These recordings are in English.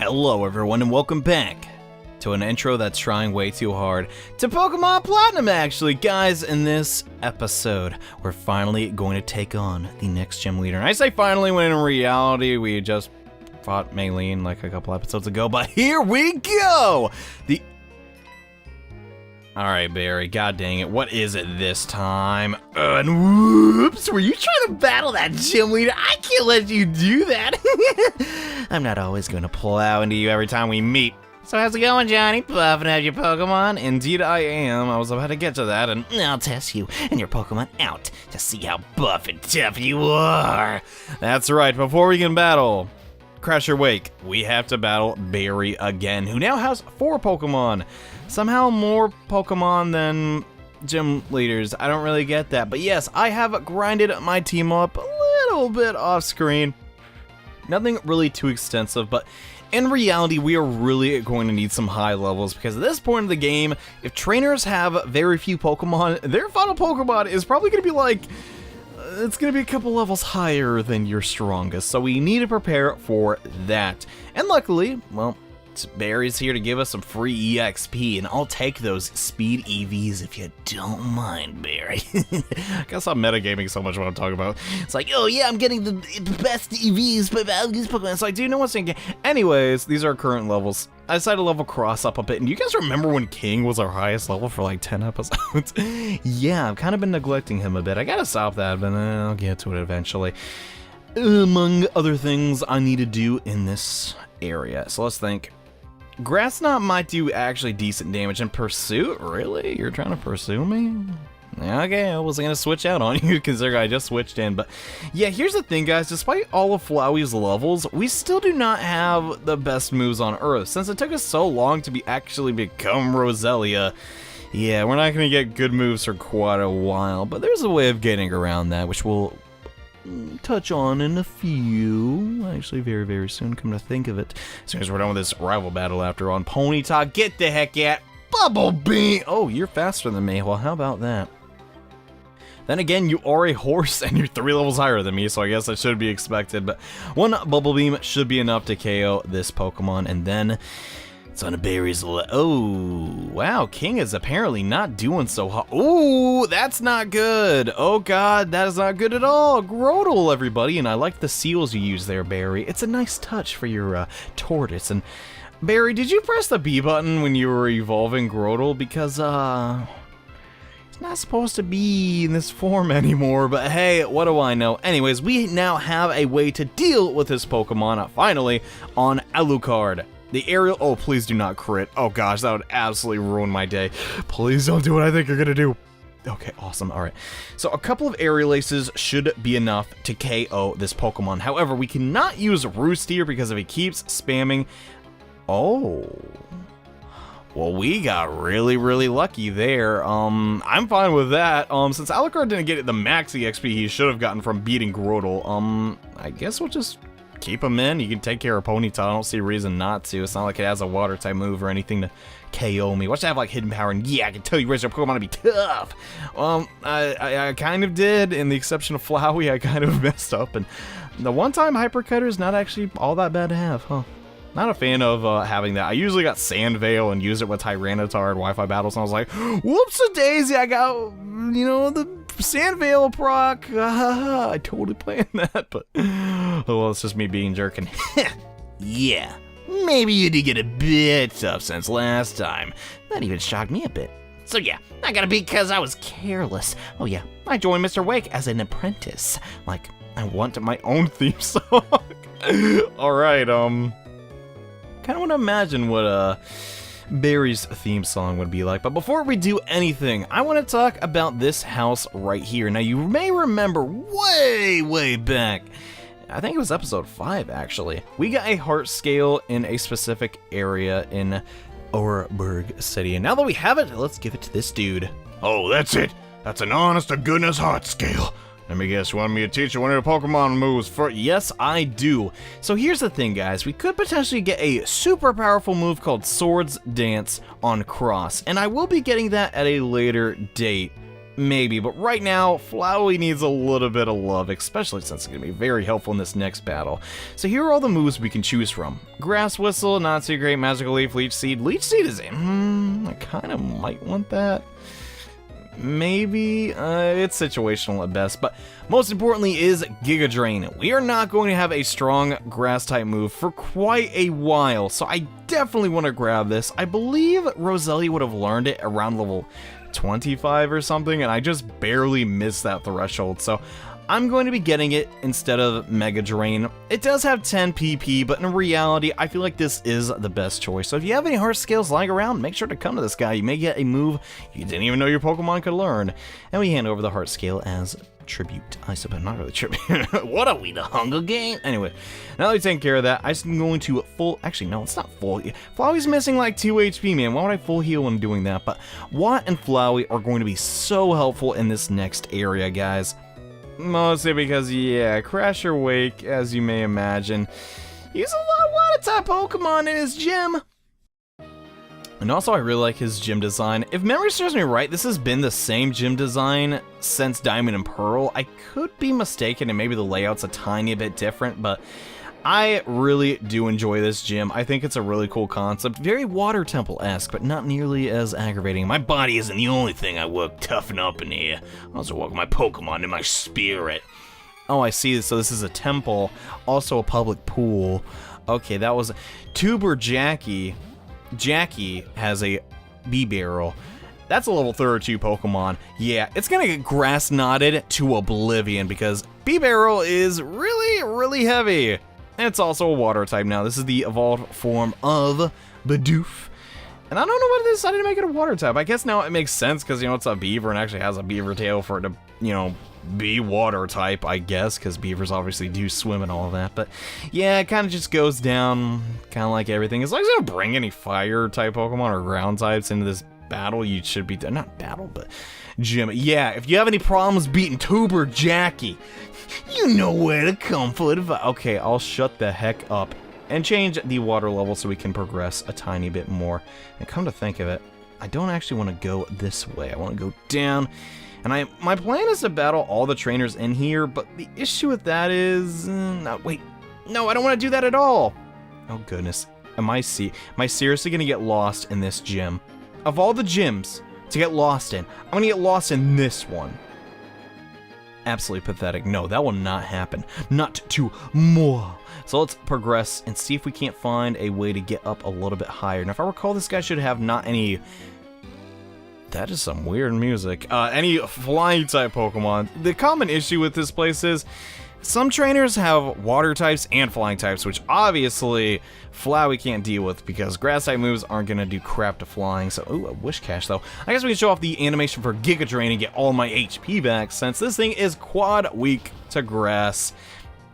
Hello everyone and welcome back to an intro that's trying way too hard to Pokemon Platinum actually. Guys, in this episode, we're finally going to take on the next gym leader. And I say finally when in reality we just fought Maylene like a couple episodes ago, but here we go! Alright, Barry, god dang it, what is it this time? And whoops, were you trying to battle that gym leader? I can't let you do that. I'm not always going to plow into you every time we meet. So how's it going, Johnny? Buffing out your Pokemon? Indeed I am. I was about to get to that, and I'll test you and your Pokemon out to see how buff and tough you are. That's right, before we can battle Crasher Wake, we have to battle Barry again, who now has 4 Pokemon. Somehow more Pokemon than gym leaders. I don't really get that. But yes, I have grinded my team up a little bit off screen. Nothing really too extensive, but in reality, we are really going to need some high levels because at this point in the game, if trainers have very few Pokemon, their final Pokemon is probably going to be like, it's going to be a couple levels higher than your strongest. So we need to prepare for that. And luckily, well, Barry's here to give us some free EXP, and I'll take those speed EVs if you don't mind, Barry. I guess I'm metagaming so much what I'm talking about. It's like, oh yeah, I'm getting the best EVs, but these Pokemon. It's like, do you know what's in game? Anyways, these are current levels. I decided to level Cross up a bit, and you guys remember when King was our highest level for like 10 episodes? Yeah, I've kind of been neglecting him a bit. I gotta stop that, but I'll get to it eventually. Among other things I need to do in this area. So let's think. Grass Knot might do actually decent damage. In Pursuit? Really? You're trying to pursue me? Okay, I wasn't gonna switch out on you considering I just switched in, but yeah, here's the thing, guys. Despite all of Flowey's levels, we still do not have the best moves on Earth. Since it took us so long to actually become Roselia, yeah, we're not gonna get good moves for quite a while, but there's a way of getting around that, which we'll touch on in a few, actually very, very soon, come to think of it. As soon as we're done with this rival battle after on Ponyta, get the heck out! Bubble Beam! Oh, you're faster than me. Well, how about that? Then again, you are a horse and you're 3 levels higher than me, so I guess that should be expected, but 1 Bubble Beam should be enough to KO this Pokemon, and then it's on a Barry's oh, wow, King is apparently not doing so hot. Ooh, that's not good. Oh god, that is not good at all. Grotle, everybody, and I like the seals you use there, Barry. It's a nice touch for your tortoise. And Barry, did you press the B button when you were evolving Grotle? Because, it's not supposed to be in this form anymore, but hey, what do I know? Anyways, we now have a way to deal with this Pokemon, finally, on Alucard. The aerial, oh, please do not crit. Oh gosh, that would absolutely ruin my day. Please don't do what I think you're gonna do. Okay, awesome, all right. So a couple of aerial aces should be enough to KO this Pokemon. However, we cannot use Roost here because if he keeps spamming, oh. Well, we got really, really lucky there. I'm fine with that. Since Alucard didn't get the max EXP he should have gotten from beating Grotle, I guess we'll just keep him in. You can take care of Ponyta. I don't see a reason not to. It's not like it has a water type move or anything to KO me. Watch it have like hidden power, and yeah, I can tell you raise your Pokemon to be tough. I kind of did, in the exception of Flowey, I kind of messed up, and the one-time Hyper Cutter is not actually all that bad to have, huh? Not a fan of having that. I usually got Sand Veil and used it with Tyranitar and Wi-Fi battles, and I was like, whoops-a-daisy, I got, you know, the Sand Veil proc. I totally planned that, but oh, well, it's just me being jerking. Yeah, maybe you did get a bit tough since last time. That even shocked me a bit. So yeah, I got to be because I was careless. Oh yeah, I joined Mr. Wake as an apprentice. Like, I want my own theme song. Alright, kind of want to imagine what Barry's theme song would be like. But before we do anything, I want to talk about this house right here. Now, you may remember way back, I think it was episode 5 actually, we got a heart scale in a specific area in Oreburgh City. And now that we have it, let's give it to this dude. Oh, that's it. That's an honest to goodness heart scale. Let me guess, you want me to teach you one of your Pokemon moves for— Yes, I do. So here's the thing, guys. We could potentially get a super powerful move called Swords Dance on Cross, and I will be getting that at a later date. Maybe, but right now, Flowey needs a little bit of love, especially since it's going to be very helpful in this next battle. So here are all the moves we can choose from. Grass Whistle, not so great, Magical Leaf, Leech Seed. Leech Seed is, I kind of might want that. Maybe, it's situational at best, but most importantly is Giga Drain. We are not going to have a strong grass-type move for quite a while, so I definitely want to grab this. I believe Roselia would have learned it around level 25 or something, and I just barely missed that threshold, so I'm going to be getting it instead of Mega Drain. It does have 10 PP, but in reality, I feel like this is the best choice. So if you have any heart scales lying around, make sure to come to this guy. You may get a move you didn't even know your Pokemon could learn. And we hand over the heart scale as tribute, I suppose. Not really tribute. What are we, the Hunger Game? Anyway, now that we've taken care of that, I'm going to full... Actually, no, it's not full. Flowey's missing like 2 HP, man. Why would I full heal when I'm doing that? But Watt and Flowey are going to be so helpful in this next area, guys. Mostly because, yeah, Crasher Wake, as you may imagine, he's a lot of Water-type Pokemon in his gym. And also, I really like his gym design. If memory serves me right, this has been the same gym design since Diamond and Pearl. I could be mistaken, and maybe the layout's a tiny bit different, but I really do enjoy this gym. I think it's a really cool concept. Very Water Temple-esque, but not nearly as aggravating. My body isn't the only thing I work toughen up in here. I also work my Pokemon in my spirit. Oh, I see. So this is a temple, also a public pool. Okay, that was... Tuber Jackie. Jackie has a B-Barrel. That's a level 32 Pokemon. Yeah, it's gonna get grass knotted to oblivion because B-Barrel is really, really heavy. And it's also a water type now. This is the evolved form of Bidoof. And I don't know why they decided to make it a water type. I guess now it makes sense because, you know, it's a beaver and actually has a beaver tail for it to, you know, be water type, I guess, because beavers obviously do swim and all of that. But yeah, it kind of just goes down kind of like everything. As long as you don't bring any fire type Pokemon or ground types into this battle, you should be, not battle, but gym. Yeah, if you have any problems beating Tuber Jackie, you know where to come for advice. Okay, I'll shut the heck up and change the water level so we can progress a tiny bit more. And come to think of it, I don't actually want to go this way. I want to go down. And my plan is to battle all the trainers in here, but the issue with that is... no, wait. No, I don't want to do that at all. Oh, goodness. Am I seriously going to get lost in this gym? Of all the gyms to get lost in, I'm going to get lost in this one. Absolutely pathetic. No, that will not happen. Not to more. So let's progress and see if we can't find a way to get up a little bit higher. Now, if I recall, this guy should have not any... That is some weird music. Any flying type Pokemon. The common issue with this place is some trainers have water types and flying types, which obviously Flowey can't deal with because grass type moves aren't gonna do crap to flying. So, ooh, a Wish Cache though. I guess we can show off the animation for Giga Drain and get all my HP back since this thing is quad weak to grass.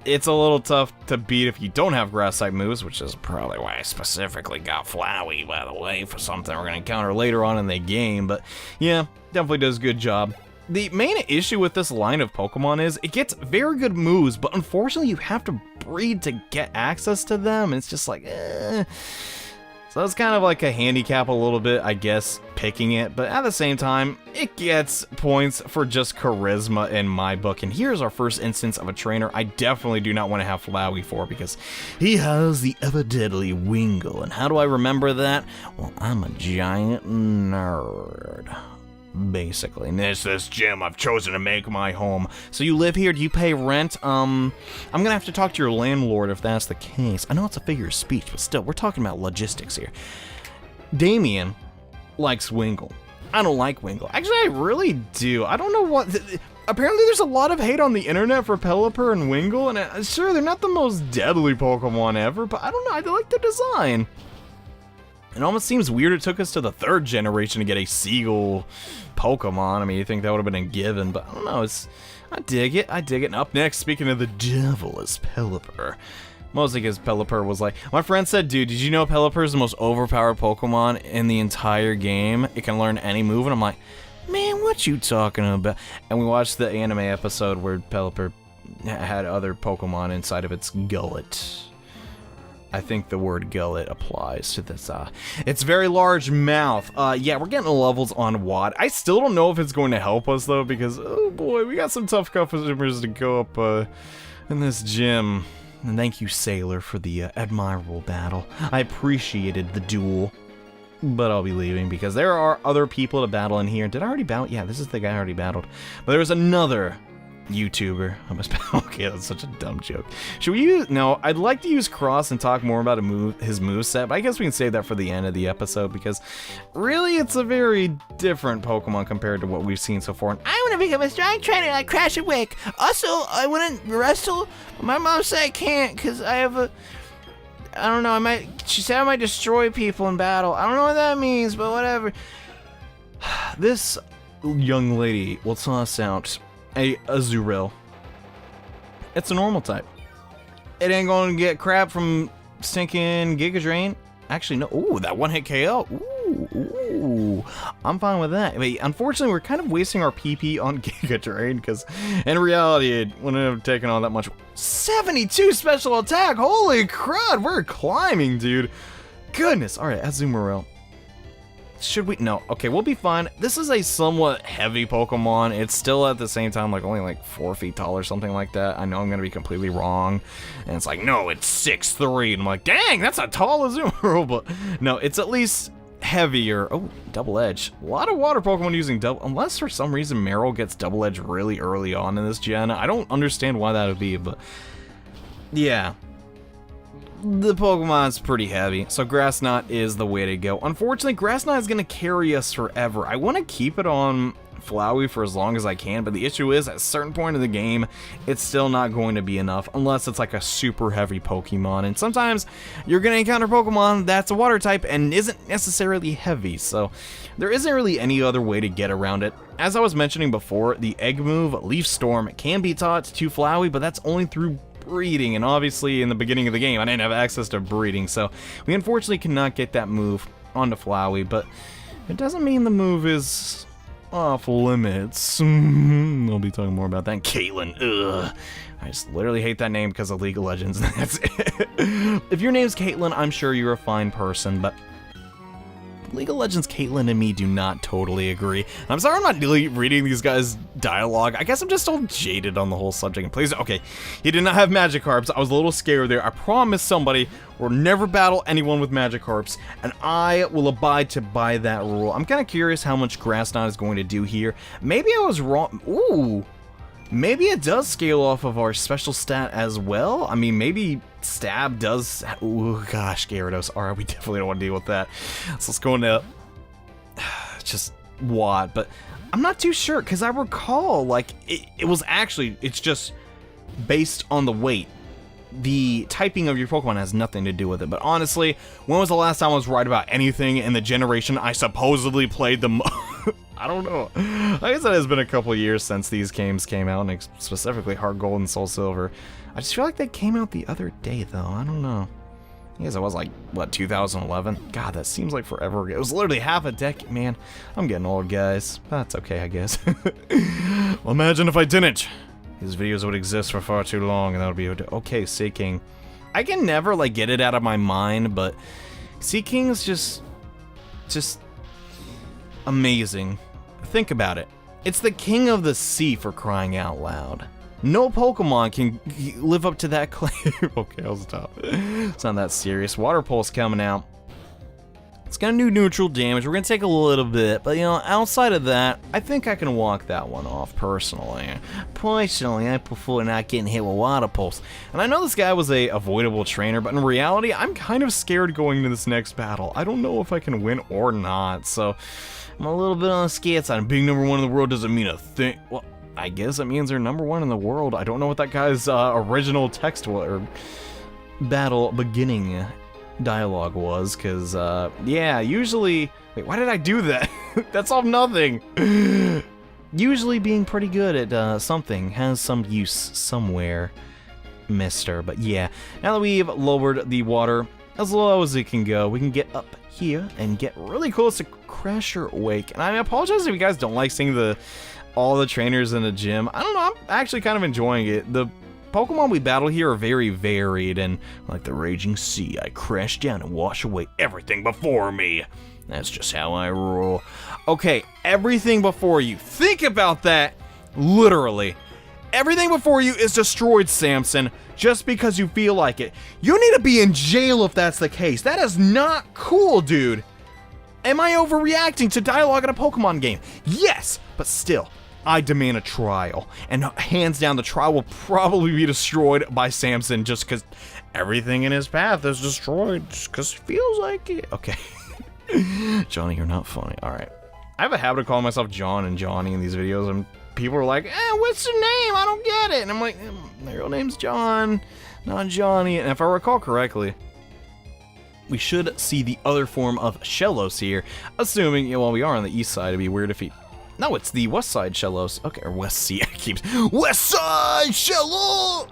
It's a little tough to beat if you don't have grass-type moves, which is probably why I specifically got Flowey, by the way, for something we're going to encounter later on in the game. But yeah, definitely does a good job. The main issue with this line of Pokemon is it gets very good moves, but unfortunately you have to breed to get access to them. It's just like, eh. So it's kind of like a handicap a little bit, I guess, picking it, but at the same time, it gets points for just charisma in my book. And here's our first instance of a trainer I definitely do not want to have Flowey for because he has the ever-deadly Wingull. And how do I remember that? Well, I'm a giant nerd. Basically, and this gym I've chosen to make my home. So you live here? Do you pay rent? I'm gonna have to talk to your landlord if that's the case. I know it's a figure of speech, but still, we're talking about logistics here. Damien likes Wingull. I don't like Wingull. Actually, I really do. I don't know what... Apparently, there's a lot of hate on the internet for Pelipper and Wingull, and sure, they're not the most deadly Pokemon ever, but I don't know, I like the design. It almost seems weird it took us to the 3rd generation to get a Seagull Pokemon. I mean, you think that would have been a given, but I don't know. I dig it. I dig it. And up next, speaking of the devil, is Pelipper. Mostly because Pelipper was like... My friend said, dude, did you know Pelipper is the most overpowered Pokemon in the entire game? It can learn any move. And I'm like, man, what you talking about? And we watched the anime episode where Pelipper had other Pokemon inside of its gullet. I think the word gullet applies to this, its very large mouth. Yeah, we're getting levels on Watt. I still don't know if it's going to help us, though, because, oh boy, we got some tough customers to go up, in this gym. And thank you, Sailor, for the, admirable battle. I appreciated the duel. But I'll be leaving, because there are other people to battle in here. Did I already battle? Yeah, this is the guy I already battled. But there was another YouTuber. Okay, that's such a dumb joke. Should we use... No, I'd like to use Cross and talk more about his moveset, but I guess we can save that for the end of the episode, because really it's a very different Pokemon compared to what we've seen so far. And I want to become a strong trainer like Crash and Wick. Also, I want to wrestle. My mom said I can't, because I have a... I don't know, she said I might destroy people in battle. I don't know what that means, but whatever. This young lady will toss out a Azurill. It's a normal type. It ain't gonna get crap from stinking Giga Drain. Actually, no. Ooh, that one hit KO. Ooh, I'm fine with that. But unfortunately, we're kind of wasting our PP on Giga Drain, because in reality, it wouldn't have taken on that much. 72 special attack. Holy crud, we're climbing, dude. Goodness. All right, Azumarill. Should we? No. Okay, we'll be fine. This is a somewhat heavy Pokemon. It's still at the same time like only like 4 feet tall or something like that. I know I'm gonna be completely wrong. And it's like, no, it's 6'3". And I'm like, dang, that's a tall Azumarill. But no, it's at least heavier. Oh, double edge. A lot of water Pokemon using double, unless for some reason Meryl gets double edge really early on in this gen. I don't understand why that would be, but yeah. The Pokemon's pretty heavy, so Grass Knot is the way to go. Unfortunately, Grass Knot is going to carry us forever. I want to keep it on Flowey for as long as I can, but the issue is, at a certain point in the game, it's still not going to be enough, unless it's like a super heavy Pokemon. And sometimes you're going to encounter Pokemon that's a water type and isn't necessarily heavy, so there isn't really any other way to get around it. As I was mentioning before, the Egg move, Leaf Storm, can be taught to Flowey, but that's only through breeding, and obviously in the beginning of the game I didn't have access to breeding, so we unfortunately cannot get that move onto Flowey, but it doesn't mean the move is off limits. I'll be talking more about that. Caitlyn, ugh. I just literally hate that name because of League of Legends. That's it. If your name's Caitlyn, I'm sure you're a fine person, but League of Legends Caitlyn and me do not totally agree. I'm sorry I'm not really reading these guys' dialogue. I guess I'm just all jaded on the whole subject. And please, okay, he did not have Magikarps. I was a little scared there. I promised somebody we'll never battle anyone with Magikarps, and I will abide by that rule. I'm kind of curious how much Grass Knot is going to do here. Maybe I was wrong. Ooh. Maybe it does scale off of our special stat as well. I mean, maybe Stab does. Ooh, gosh, Gyarados. All right, we definitely don't want to deal with that. So let's go into just Watt. But I'm not too sure, because I recall, like, it was actually, it's just based on the weight. The typing of your Pokemon has nothing to do with it. But honestly, when was the last time I was right about anything in the generation I supposedly played the most? I don't know. I guess it has been a couple years since these games came out, and specifically Heart Gold and Soul Silver. I just feel like they came out the other day, though. I don't know. I guess it was like, what, 2011? God, that seems like forever ago. It was literally half a decade. Man, I'm getting old, guys. That's okay, I guess. Well, imagine if I didn't. These videos would exist for far too long, and that would be okay. Seeking, I can never like get it out of my mind, but Seeking is just amazing. Think about it. It's the king of the sea, for crying out loud. No Pokemon can live up to that claim. Okay, I'll stop. It's not that serious. Water Pulse coming out. It's gonna do neutral damage. We're gonna take a little bit, but you know, outside of that, I think I can walk that one off personally. Personally, I prefer not getting hit with Water Pulse. And I know this guy was a avoidable trainer, but in reality, I'm kind of scared going into this next battle. I don't know if I can win or not, so I'm a little bit on the scared side. Being number one in the world doesn't mean a thing. Well, I guess it means they're number one in the world. I don't know what that guy's original text or battle beginning dialogue was, because yeah, usually, wait, why did I do that? That's all nothing. Usually being pretty good at something has some use somewhere, mister. But yeah, now that we've lowered the water as low as it can go, we can get up here and get really close to Crasher Wake. And I apologize if you guys don't like seeing all the trainers in the gym. I don't know, I'm actually kind of enjoying it. The Pokemon we battle here are very varied, and like the raging sea, I crash down and wash away everything before me. That's just how I roll. Okay, everything before you. Think about that, literally. Everything before you is destroyed, Samson, just because you feel like it. You need to be in jail if that's the case. That is not cool, dude. Am I overreacting to dialogue in a Pokemon game? Yes, but still. I demand a trial, and hands down, the trial will probably be destroyed by Samson just because everything in his path is destroyed just because he feels like it. Okay. Johnny, you're not funny. All right. I have a habit of calling myself John and Johnny in these videos, and people are like, what's your name? I don't get it. And I'm like, my real name's John, not Johnny. And if I recall correctly, we should see the other form of Shellos here, assuming, well, we are on the east side. It'd be weird if he... No, it's the west side Shellos. Okay, or west sea. I keep west side Shellos.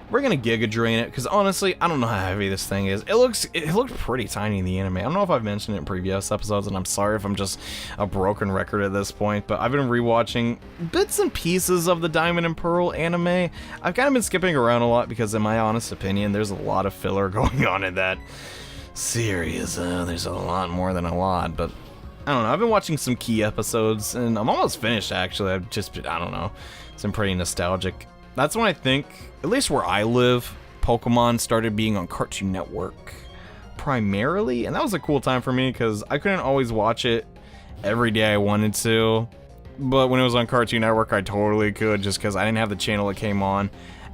We're gonna Giga Drain it because honestly, I don't know how heavy this thing is. It looked pretty tiny in the anime. I don't know if I've mentioned it in previous episodes, and I'm sorry if I'm just a broken record at this point. But I've been rewatching bits and pieces of the Diamond and Pearl anime. I've kind of been skipping around a lot because, in my honest opinion, there's a lot of filler going on in that series. There's a lot more than a lot, but. I don't know, I've been watching some key episodes, and I'm almost finished, actually. I don't know, it's been pretty nostalgic. That's when I think, at least where I live, Pokemon started being on Cartoon Network, primarily, and that was a cool time for me, because I couldn't always watch it every day I wanted to, but when it was on Cartoon Network, I totally could, just because I didn't have the channel that came on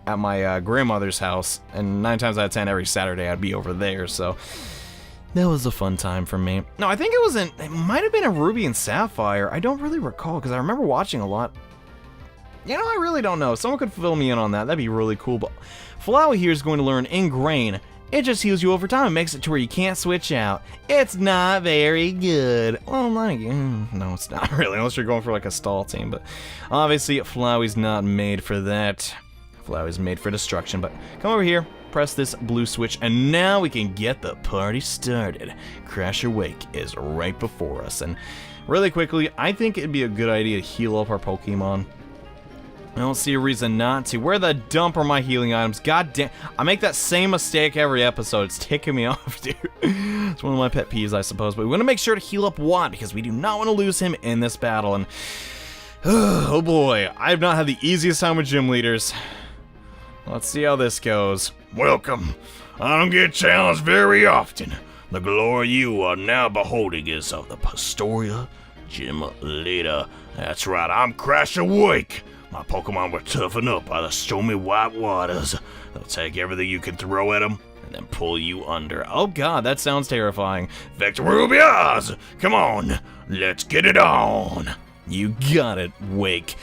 at my grandmother's house, and 9 times out of 10, every Saturday, I'd be over there, so... That was a fun time for me. No, I think it might have been a Ruby and Sapphire. I don't really recall, because I remember watching a lot. You know, I really don't know. Someone could fill me in on that. That'd be really cool. But Flowey here is going to learn Ingrain. It just heals you over time and makes it to where you can't switch out. It's not very good. Well, no, it's not really, unless you're going for like a stall team. But obviously, Flowey's not made for that. Flowey's made for destruction. But come over here. Press this blue switch, and now we can get the party started. Crasher Wake is right before us, and really quickly, I think it'd be a good idea to heal up our Pokemon. I don't see a reason not to. Where the dump are my healing items? God damn, I make that same mistake every episode. It's ticking me off, dude. It's one of my pet peeves, I suppose, but we want to make sure to heal up Watt, because we do not want to lose him in this battle, and oh boy, I've not had the easiest time with gym leaders. Let's see how this goes. Welcome. I don't get challenged very often. The glory you are now beholding is of the Pastoria Gym Leader. That's right, I'm Crasher Wake. My Pokemon were toughened up by the stormy white waters. They'll take everything you can throw at them and then pull you under. Oh god, that sounds terrifying. Victor Rubiaz! Come on, let's get it on. You got it, Wake.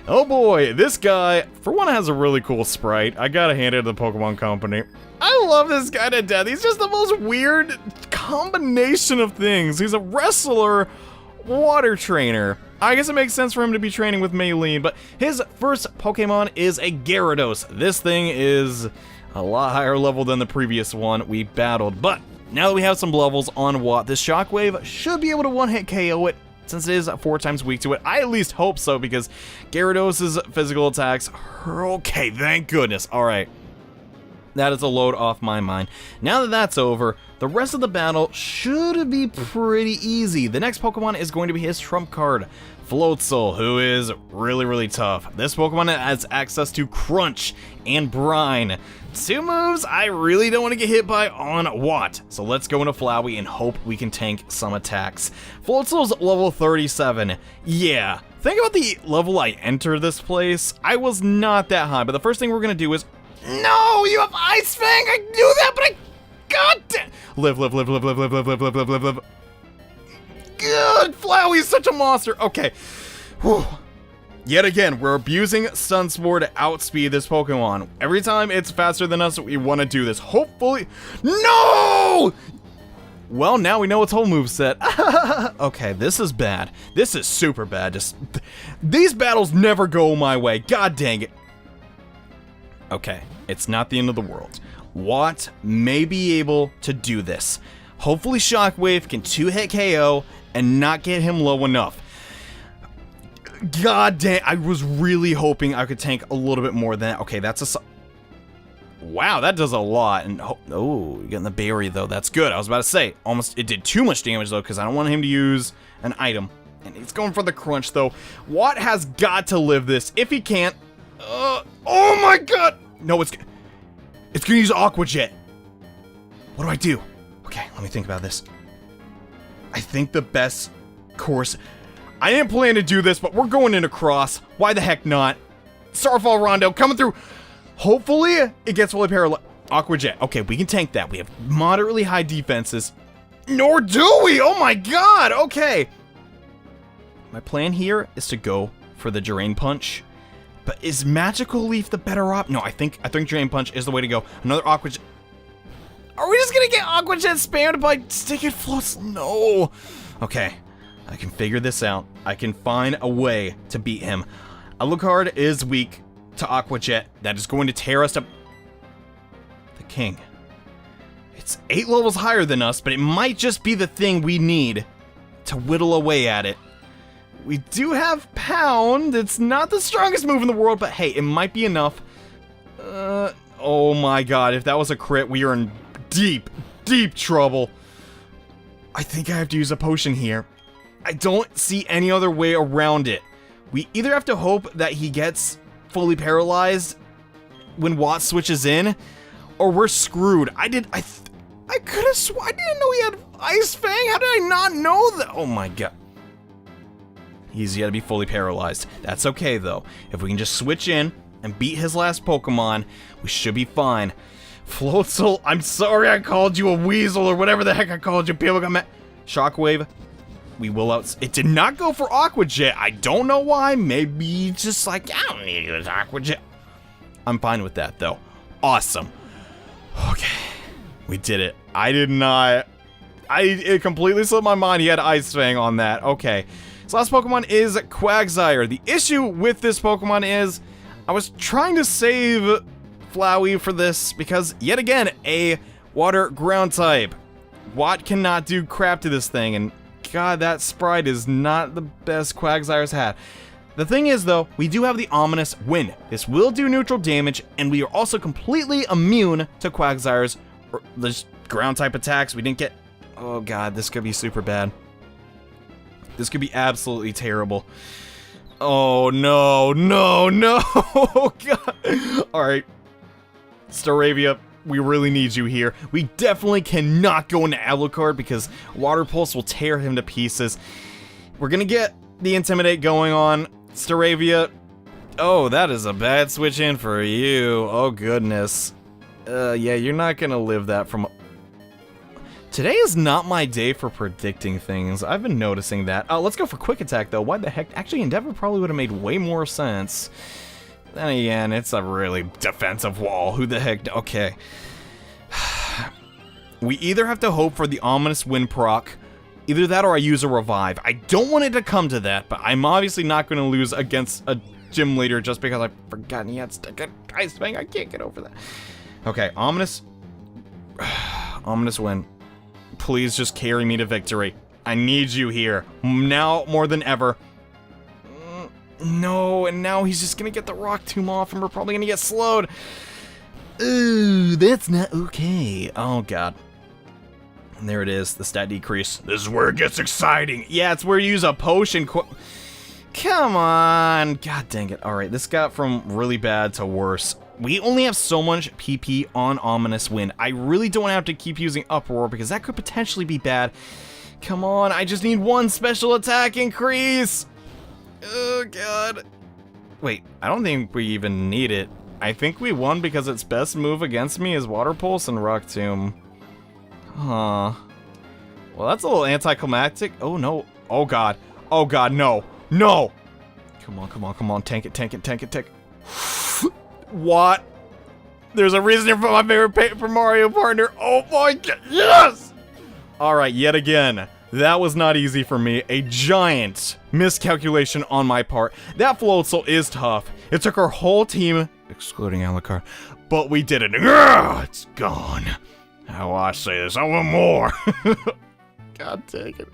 Oh boy, this guy, for one, has a really cool sprite. I gotta hand it to the Pokemon Company. I love this guy to death. He's just the most weird combination of things. He's a wrestler, water trainer. I guess it makes sense for him to be training with Maylene, but his first Pokemon is a Gyarados. This thing is a lot higher level than the previous one we battled, but now that we have some levels on Watt, this Shockwave should be able to one-hit KO it. Since it is 4 times weak to it, I at least hope so, because Gyarados' physical attacks are okay, thank goodness. Alright, that is a load off my mind. Now that that's over, the rest of the battle should be pretty easy. The next Pokemon is going to be his trump card, Floatzel, who is really tough. This Pokemon has access to Crunch and Brine. 2 moves I really don't want to get hit by on Watt. So let's go into Flowey and hope we can tank some attacks. Floatzel's level 37. Yeah, think about the level I entered this place. I was not that high, but the first thing we're going to do is... No, you have Ice Fang! I knew that, but I... God damn... Live. Good, Flowey's such a monster. Okay. Whew. Yet again, we're abusing Sunspore to outspeed this Pokemon. Every time it's faster than us, we want to do this. Hopefully... No! Well, now we know its whole moveset. Okay, this is bad. This is super bad. Just... These battles never go my way. God dang it. Okay, it's not the end of the world. Watt may be able to do this. Hopefully Shockwave can 2-hit KO and not get him low enough. God damn, I was really hoping I could tank a little bit more than that. Okay, that's a... Wow, that does a lot. And oh, you're getting the berry, though. That's good. I was about to say, almost, it did too much damage, though, because I don't want him to use an item. And he's going for the crunch, though. Watt has got to live this. If he can't... oh, my God! No, it's going to use Aqua Jet. What do I do? Okay, let me think about this. I think the best course... I didn't plan to do this, but we're going into cross. Why the heck not? Starfall Rondo coming through. Hopefully, it gets fully paralyzed. Aqua Jet. Okay, we can tank that. We have moderately high defenses. Nor do we! Oh my God! Okay. My plan here is to go for the Drain Punch. But is Magical Leaf the better option? No, I think Drain Punch is the way to go. Another Aqua Jet. Are we just gonna get Aqua Jet spammed by Sticky Floats? No. Okay. I can figure this out. I can find a way to beat him. Alucard is weak to Aqua Jet. That is going to tear us up. The King. It's 8 levels higher than us, but it might just be the thing we need to whittle away at it. We do have Pound. It's not the strongest move in the world, but hey, it might be enough. Oh my God, if that was a crit, we are in deep, deep trouble. I think I have to use a potion here. I don't see any other way around it. We either have to hope that he gets fully paralyzed when Watt switches in, or we're screwed. I could have I didn't know he had Ice Fang. How did I not know that? Oh my God. He's yet to be fully paralyzed. That's okay though. If we can just switch in and beat his last Pokemon, we should be fine. Floatzel, I'm sorry I called you a weasel or whatever the heck I called you. People got mad. Shockwave. We will it did not go for Aqua Jet. I don't know why. Maybe just like, I don't need to use Aqua Jet. I'm fine with that, though. Awesome. Okay. We did it. I did not... It completely slipped my mind he had Ice Fang on that. Okay. This last Pokemon is Quagsire. The issue with this Pokemon is I was trying to save Flowey for this because, yet again, a water ground type. Watt cannot do crap to this thing, and God, that Sprite is not the best Quagsire's had. The thing is, though, we do have the ominous Wind. This will do neutral damage, and we are also completely immune to Quagsire's ground type attacks. We didn't get... Oh God, this could be super bad. This could be absolutely terrible. Oh no, no, no! Oh God! Alright. Staravia, we really need you here. We definitely cannot go into Alucard because Water Pulse will tear him to pieces. We're gonna get the Intimidate going on. Staravia. Oh, that is a bad switch in for you. Oh goodness. Yeah, you're not gonna live that from... Today is not my day for predicting things. I've been noticing that. Let's go for Quick Attack, though. Why the heck? Actually, Endeavor probably would have made way more sense. Then again, it's a really defensive wall. Who the heck? Okay. We either have to hope for the ominous Wind proc. Either that or I use a Revive. I don't want it to come to that, but I'm obviously not going to lose against a gym leader just because I've forgotten he had Stick Ice Fang. I can't get over that. Okay, ominous... ominous Wind. Please just carry me to victory. I need you here. Now more than ever. No, and now he's just gonna get the Rock Tomb off and we're probably gonna get slowed. Ooh, that's not okay. Oh God. And there it is, the stat decrease. This is where it gets exciting. Yeah, it's where you use a potion. Come on. God dang it. Alright, this got from really bad to worse. We only have so much PP on Ominous Wind. I really don't have to keep using Uproar because that could potentially be bad. Come on, I just need one special attack increase. Oh, God. Wait, I don't think we even need it. I think we won because its best move against me is Water Pulse and Rock Tomb. Huh. Well, that's a little anticlimactic. Oh, no. Oh, God. Oh, God, no. No! Come on, come on, come on. Tank it, tank it, tank it, tank it. What? There's a reason for my favorite Paper Mario partner. Oh my God, yes! Alright, yet again, that was not easy for me. A giant miscalculation on my part. That Floatzel is tough. It took our whole team, excluding Alucard, but we did it. Ugh, it's gone. How I say this, I want more. God dang it.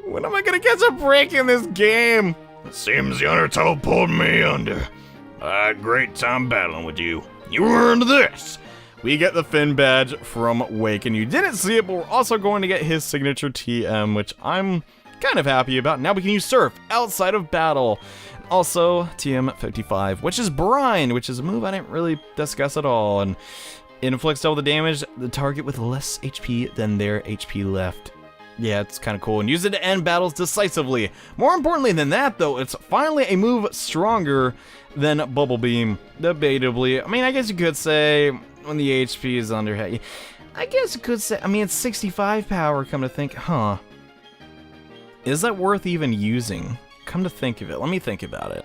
When am I gonna catch a break in this game? It seems the Undertow pulled me under. I had a great time battling with you. You earned this! We get the Finn badge from Wake, and you didn't see it, but we're also going to get his signature TM, which I'm kind of happy about. Now we can use Surf outside of battle. Also, TM 55, which is Brine, which is a move I didn't really discuss at all, and inflicts double the damage the target with less HP than their HP left. Yeah, it's kind of cool, and use it to end battles decisively. More importantly than that, though, it's finally a move stronger than Bubble Beam, debatably. I mean, I guess you could say when the HP is under... I guess you could say... I mean, it's 65 power, come to think. Huh. Is that worth even using? Come to think of it. Let me think about it.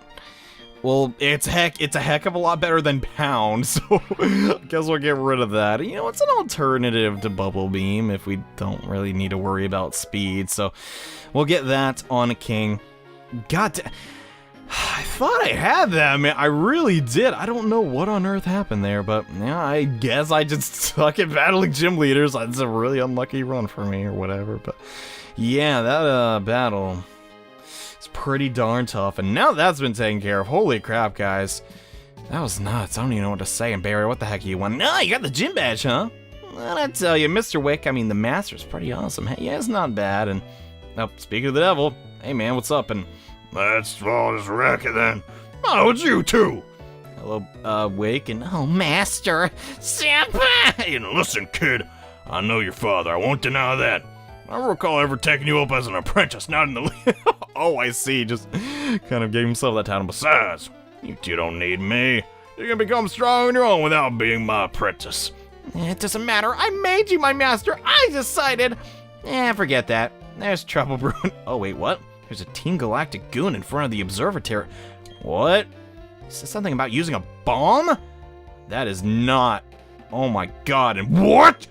Well, it's a heck of a lot better than Pound, so I guess we'll get rid of that. You know, it's an alternative to Bubble Beam if we don't really need to worry about speed, so we'll get that on King. I thought I had that, man. I really did. I don't know what on earth happened there, but yeah, I guess I just suck at battling gym leaders. It's a really unlucky run for me or whatever, but yeah, that battle... pretty darn tough, and now that's been taken care of. Holy crap, guys. That was nuts. I don't even know what to say. And Barry, what the heck you want? No, you got the gym badge, huh? Well, I tell you, Mr. Wick, I mean, the master's pretty awesome. Hey, yeah, it's not bad. And, oh, speaking of the devil, hey, man, what's up? And, let's all this racket, then. Oh, it's you, too. Hello, Wick, and, oh, master. Senpai! Hey, and listen, kid. I know your father. I won't deny that. I don't recall ever taking you up as an apprentice, not in the... Oh, I see. Just kind of gave himself that title. Besides, you two don't need me. You're gonna become strong on your own without being my apprentice. It doesn't matter. I made you my master. I decided. Forget that. There's trouble brewing. Oh, wait, what? There's a Team Galactic goon in front of the observatory. What? Is this something about using a bomb? That is not. Oh, my God. And what?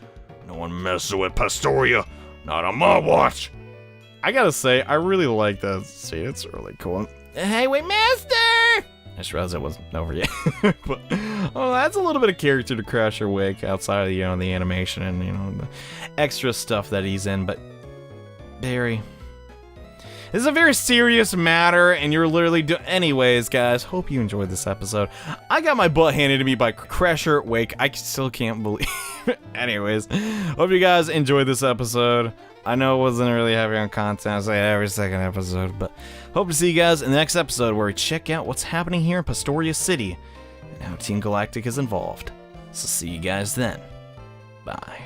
No one messes with Pastoria. Not on my watch. I gotta say, I really like that scene. It's really cool. Hey, wait, master! I just realized it wasn't over yet. But, oh, that's a little bit of character to Crasher Wake outside of, the animation and, the extra stuff that he's in. But, Barry, this is a very serious matter, and you're literally anyways, guys, hope you enjoyed this episode. I got my butt handed to me by Crasher Wake. I still can't believe Anyways, hope you guys enjoyed this episode. I know it wasn't really heavy on content, I say every second episode, but hope to see you guys in the next episode where we check out what's happening here in Pastoria City and how Team Galactic is involved. So see you guys then. Bye.